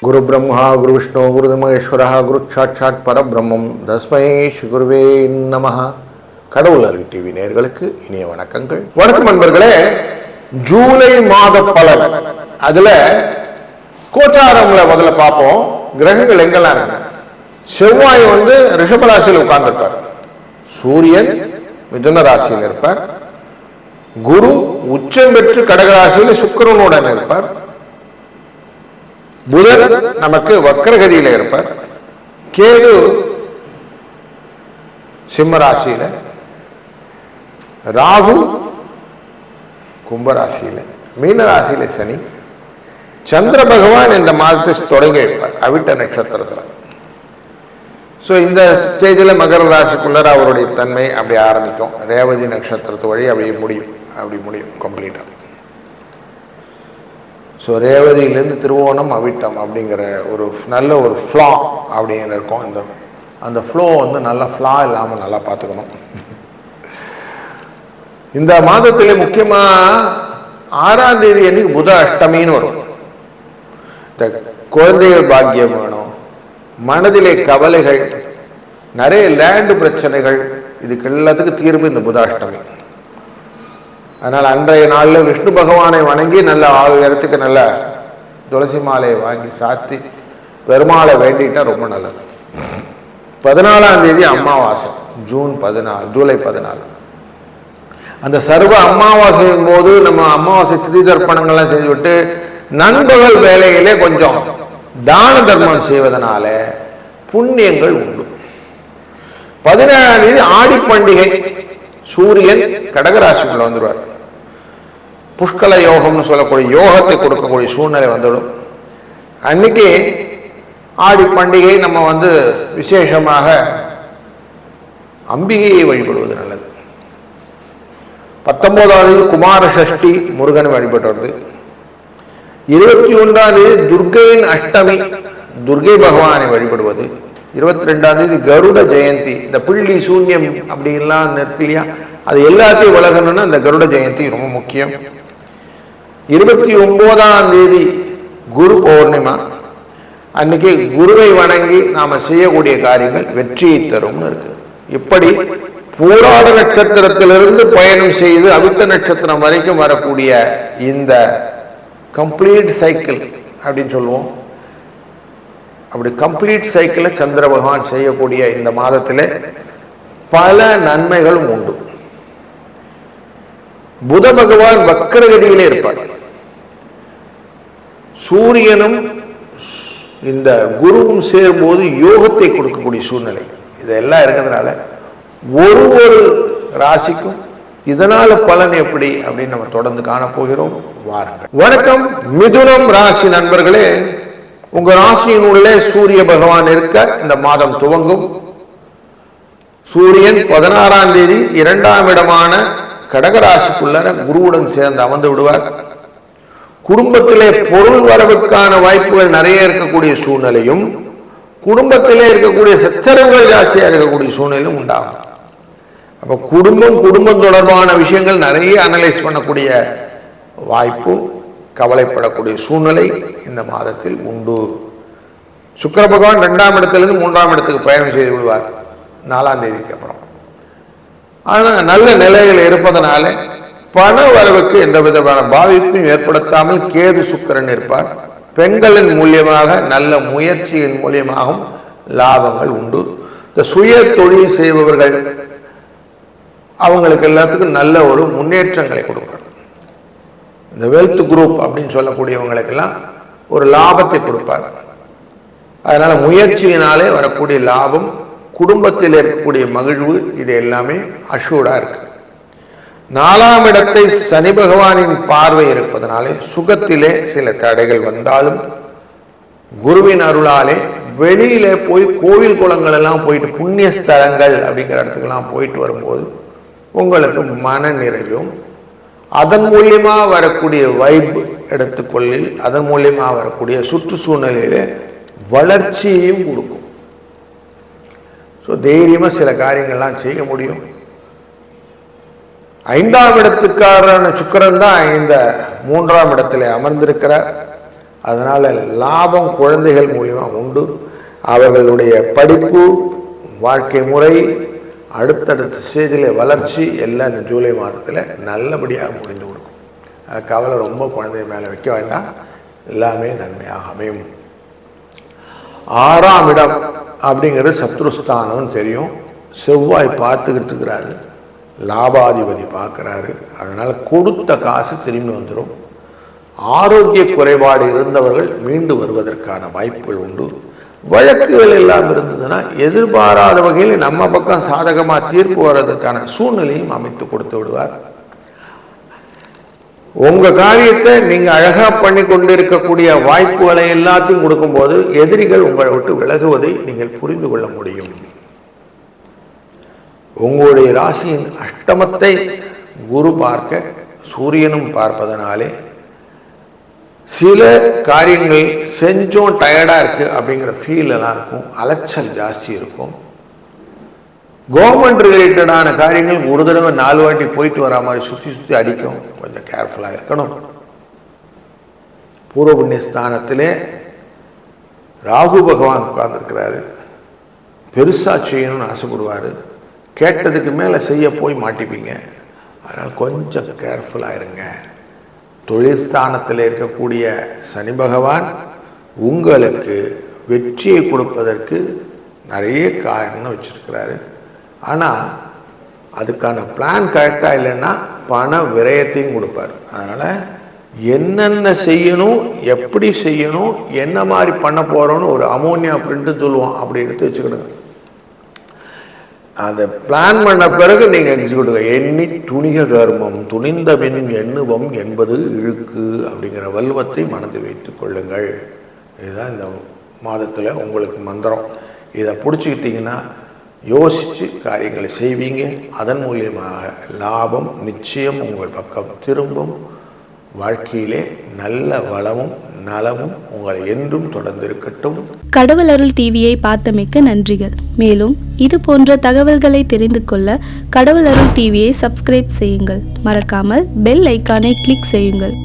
குரு பிரம்மா குரு விஷ்ணு குரு மகேஸ்வரா குரு சாட்சாத் பரபிரம்மம் தஸ்மை ஸ்ரீ குருவே நமஹ. கடவுள் அருள் டிவி நேயர்களுக்கு இனிய வணக்கங்கள். வணக்கம் நண்பர்களே. ஜூலை மாத பலன் அதுல கோச்சாரங்களை முதல்ல பார்ப்போம். கிரகங்கள் எங்கெல்லாம் இருக்கு. செவ்வாய் ரிஷபராசியில் உட்கார்ந்திருப்பார். சூரியன் மிதுன ராசியில் இருப்பார். குரு உச்சம் பெற்று கடகராசியில் சுக்கிரனுடன் இருப்பார். புதன் நமக்கு வக்கரகதியில இருப்பார். கேது சிம்மராசியில, ராகு கும்பராசியில, மீனராசியில சனி, சந்திர பகவான் இந்த மாதத்தை தொடங்கி வைப்பார் அவிட்ட நட்சத்திரத்தில். ஸோ இந்த ஸ்டேஜில் மகர ராசிக்குள்ளார அவருடைய தன்மை அப்படி ஆரம்பிக்கும். ரேவதி நட்சத்திரத்து வழி அப்படி முடியும் கம்ப்ளீட்டாக. ஸோ ரேவதியிலேருந்து திருவோணம் அவிட்டம் அப்படிங்கிற ஒரு நல்ல ஒரு ஃப்ளா அப்படிங்கிற இருக்கும். அந்த ஃப்ளோ நல்லா ஃப்ளா இல்லாமல் நல்லா பார்த்துக்கணும். இந்த மாதத்தில் முக்கியமாக 6ஆம் தேதி அன்னைக்கு புத அஷ்டமின்னு வரும். இந்த குழந்தைகள் பாக்கியம் வேணும், மனதிலே கவலைகள், நிறைய லேண்டு பிரச்சனைகள், இதுக்கு எல்லாத்துக்கும் தீர்வு இந்த புதாஷ்டமி. அதனால் அன்றைய நாளில் விஷ்ணு பகவானை வணங்கி நல்ல 6 இடத்துக்கு நல்ல துளசி மாலையை வாங்கி சாத்தி பெருமாளை வேண்டிட்டா ரொம்ப நல்லது. 14ஆம் தேதி அமாவாசை, ஜூலை 14. அந்த சர்வ அமாவாசையின் போது நம்ம அமாவாசை திதி தர்ப்பணங்கள்லாம் செய்துவிட்டு நண்பகல் வேலையிலே கொஞ்சம் தான தர்மம் செய்வதனால புண்ணியங்கள் உண்டு. 17ஆம் தேதி ஆடி பண்டிகை. சூரியன் கடகராசிக்குள்ள வந்துடுவார். புஷ்கல யோகம்னு சொல்லக்கூடிய யோகத்தை கொடுக்கக்கூடிய சூழ்நிலை வந்துடும். அன்னைக்கு ஆடி பண்டிகை நம்ம விசேஷமாக அம்பிகையை வழிபடுவது நல்லது. 19ஆம் தேதி குமார சஷ்டி, முருகனை வழிபட்டு வருது. 21ஆம் தேதி துர்கையின் அஷ்டமி, துர்கை பகவானை வழிபடுவது. 22ஆம் தேதி கருட ஜெயந்தி. இந்த பிள்ளி சூன்யம் அப்படின்லாம் இருக்கு இல்லையா, அது எல்லாத்தையும் விலகணும்னா இந்த கருட ஜெயந்தி ரொம்ப முக்கியம். 29ஆம் தேதி குரு பௌர்ணிமா. அன்னைக்கு குருவை வணங்கி நாம செய்யக்கூடிய காரியங்கள் வெற்றியை தரும்னு இருக்கு. இப்படி பூராட நட்சத்திரத்திலிருந்து பயணம் செய்து அவிட்ட நட்சத்திரம் வரைக்கும் வரக்கூடிய இந்த கம்ப்ளீட் சைக்கிள் அப்படின்னு சொல்லுவோம். அப்படி கம்ப்ளீட் சைக்கிளை சந்திர பகவான் செய்யக்கூடிய இந்த மாதத்தில் பல நன்மைகளும் உண்டு. புத பகவான் வக்கரகதியிலே இருப்பார். சூரியனும் இந்த குருவும் சேரும்போது யோகத்தை கொடுக்கக்கூடிய சூழ்நிலை இதெல்லாம் இருக்கிறதுனால ஒரு ராசிக்கும் இதனால பலன் எப்படி அப்படின்னு நம்ம தொடர்ந்து காணப்போகிறோம். வாருங்கள். வணக்கம் மிதுனம் ராசி நண்பர்களே. உங்க ராசியினுள்ளே சூரிய பகவான் இருக்க இந்த மாதம் துவங்கும். சூரியன் 16ஆம் தேதி 2ஆம் இடமான கடகராசிக்குள்ள குருவுடன் சேர்ந்து அமர்ந்து விடுவார். குடும்பத்திலே பொருள் வரவுக்கான வாய்ப்புகள் நிறைய இருக்கக்கூடிய சூழ்நிலையும், குடும்பத்திலே இருக்கக்கூடிய சச்சரவுகள் ஜாஸ்தியாக இருக்கக்கூடிய சூழ்நிலையும் உண்டாகும். அப்ப குடும்பம் தொடர்பான விஷயங்கள் நிறைய அனலைஸ் பண்ணக்கூடிய வாய்ப்பு, கவலைப்படக்கூடிய சூழ்நிலை இந்த மாதத்தில் உண்டு. சுக்கிர பகவான் 2ஆம் இடத்திலிருந்து 3ஆம் இடத்துக்கு பயணம் செய்து விடுவார் 4ஆம் தேதிக்கு அப்புறம். ஆனால் நல்ல நிலையில் இருப்பதனால பண வரவுக்கு எந்த விதமான பாதிப்பும் ஏற்படுத்தாமல் கேது சுக்கிரன் இருப்பார். பெண்களின் மூலியமாக நல்ல முயற்சியின் மூலியமாகவும் லாபங்கள் உண்டு. இந்த சுய தொழில் செய்பவர்கள் அவங்களுக்கு எல்லாத்துக்கும் நல்ல ஒரு முன்னேற்றங்களை கொடுப்பார். இந்த வெல்த் குரூப் அப்படின்னு சொல்லக்கூடியவங்களுக்கெல்லாம் ஒரு லாபத்தை கொடுப்பார். அதனால முயற்சியினாலே வரக்கூடிய லாபம், குடும்பத்தில் இருக்கக்கூடிய மகிழ்வு, இது எல்லாமே அஷூர்டா இருக்கு. 4ஆம் இடத்தை சனி பகவானின் பார்வை இருப்பதனாலே சுகத்திலே சில தடைகள் வந்தாலும் குருவின் அருளாலே வெளியிலே போய் கோவில் குளங்கள் எல்லாம் போயிட்டு புண்ணிய ஸ்தலங்கள் அப்படிங்கிற இடத்துக்கெல்லாம் போயிட்டு வரும்போது உங்களுக்கு மன நிறைவும், அதன் மூலியமா வரக்கூடிய வைப் எடுத்துக்கொள்ளி அதன் மூலியமா வரக்கூடிய சுற்றுச்சூழ்நிலையில வளர்ச்சியையும் கொடுக்கும். ஸோ தைரியமா சில காரியங்கள்லாம் செய்ய முடியும். 5ஆம் இடத்துக்காரன சுக்கிரன் தான் இந்த 3ஆம் இடத்துல அமர்ந்திருக்கிறார். அதனால் லாபம் குழந்தைகள் மூலியமாக உண்டு. அவர்களுடைய படிப்பு, வாழ்க்கை முறை, அடுத்தடுத்த ஸ்டேஜில் வளர்ச்சி எல்லாம் இந்த ஜூலை மாதத்தில் நல்லபடியாக முடிந்து கொடுக்கும். கவலை ரொம்ப குழந்தை மேலே வைக்க வேண்டாம், எல்லாமே நன்மையாக அமையும். 6ஆம் இடம் அப்படிங்கிறது சத்ருஸ்தானம்னு தெரியும். செவ்வாய் பார்த்துக்கிட்டு இருக்கிறாரு, லாபாதிபதி பார்க்குறாரு. அதனால் கொடுத்த காசு திரும்பி வந்துடும். ஆரோக்கிய குறைபாடு இருந்தவர்கள் மீண்டு வருவதற்கான வாய்ப்புகள் உண்டு. வழக்குகள் எல்லாம் இருந்ததுன்னா எதிர்பாராத வகையில் நம்ம பக்கம் சாதகமாக தீர்ப்பு வர்றதுக்கான சூழ்நிலையும் அமைத்து கொடுத்து விடுவார். உங்கள் காரியத்தை நீங்கள் அழகாக பண்ணி கொண்டு இருக்கக்கூடிய வாய்ப்புகளை எல்லாத்தையும் கொடுக்கும்போது எதிரிகள் உங்களை விட்டு விலகுவதை நீங்கள் புரிந்து கொள்ள முடியும். உங்களுடைய ராசியின் அஷ்டமத்தை குரு பார்க்க, சூரியனும் பார்ப்பதனாலே சில காரியங்கள் செஞ்சோம் டயர்டாக இருக்குது அப்படிங்கிற ஃபீல் எல்லாம் இருக்கும், அலைச்சல் ஜாஸ்தி இருக்கும். கவர்மெண்ட் ரிலேட்டடான காரியங்கள் ஒரு தடவை 4 வாட்டி போயிட்டு வரா மாதிரி சுற்றி சுற்றி அடிக்கும், கொஞ்சம் கேர்ஃபுல்லாக இருக்கணும். பூர்வ புண்ணிய ஸ்தானத்திலே ராகு பகவான் உட்கார்ந்துருக்கிறாரு. பெருசாக செய்யணும்னு ஆசைப்படுவார், கேட்டதுக்கு மேலே செய்ய போய் மாட்டிப்பீங்க. அதனால் கொஞ்சம் கேர்ஃபுல்லாக இருங்க. தொழில் ஸ்தானத்தில் இருக்கக்கூடிய சனி பகவான் உங்களுக்கு வெற்றியை கொடுப்பதற்கு நிறைய காரணம் வச்சிருக்கிறாரு. ஆனால் அதுக்கான பிளான் கரெக்டாக இல்லைன்னா பண விரயத்தையும் கொடுப்பார். அதனால் என்னென்ன செய்யணும், எப்படி செய்யணும், என்ன மாதிரி பண்ண போகிறோன்னு ஒரு அமோனியா பிரிண்ட்டு சொல்லுவோம், அப்படி எடுத்து வச்சுக்கிடுங்க. அதை பிளான் பண்ண பிறகு நீங்கள் எக்ஸிக்யூட். எண்ணி துணிக கர்மம் துணிந்த பின் எண்ணுவம் என்பது இழுக்கு அப்படிங்கிற வல்வத்தை மனதில் வைத்துக் கொள்ளுங்கள். இதுதான் இந்த மாதத்தில் உங்களுக்கு மந்திரம். இதை பிடிச்சிக்கிட்டிங்கன்னா யோசித்து காரியங்களை செய்வீங்க. அதன் மூலியமாக லாபம் நிச்சயம் உங்கள் பக்கம் திரும்பும். வாழ்க்கையிலே நல்ல வளமும் நலமும் உங்களை என்றும் தொடர்ந்து இருக்கட்டும். கடவுள் அருள் டிவியை பார்த்தமைக்கு நன்றிகள். மேலும் இது போன்ற தகவல்களை தெரிந்து கொள்ள கடவுள் அருள் டிவியை சப்ஸ்கிரைப் செய்யுங்கள். மறக்காமல் பெல் ஐக்கானை கிளிக் செய்யுங்கள்.